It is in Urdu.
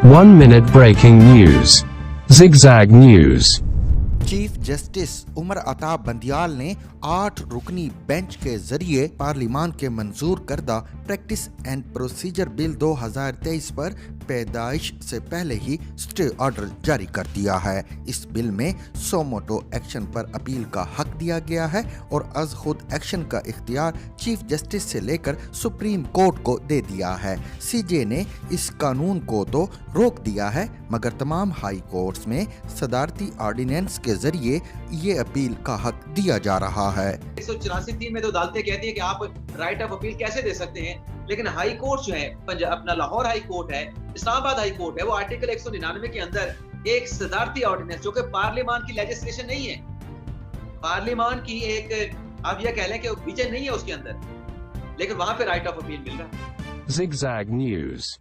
1 minute breaking news. Zigzag News. Chief justice Umar Ata Bandial نے 8 رکنی بینچ کے ذریعے پارلیمان کے منظور کردہ پریکٹس اینڈ پروسیجر بل 2023 پر پیدائش سے پہلے ہی سٹے آرڈر جاری کر دیا ہے۔ اس بل میں سوموٹو ایکشن پر اپیل کا حق دیا گیا ہے اور از خود ایکشن کا اختیار چیف جسٹس سے لے کر سپریم کورٹ کو دے دیا ہے۔ سی جے نے اس قانون کو تو روک دیا ہے مگر تمام ہائی کورٹس میں صدارتی آرڈیننس کے ذریعے یہ اپیل کا حق دیا جا رہا ہے۔ 184 میں تو عدالتیں کہتی ہیں کہ آپ رائٹ آف اپیل کیسے دے سکتے ہیں، لیکن ہائی کورٹ جو ہے اپنا لاہور ہائی کورٹ ہے، اسلام آباد ہائی کورٹ ہے، وہ آرٹیکل 199 کے اندر ایک صدارتی آرڈیننس جو کہ پارلیمان کی لیجسلیشن نہیں ہے، پارلیمان کی ایک آپ یہ کہہ لیں کہ ویژن نہیں ہے اس کے اندر، لیکن وہاں پہ رائٹ آف اپیل مل رہا ہے۔ Zigzag News.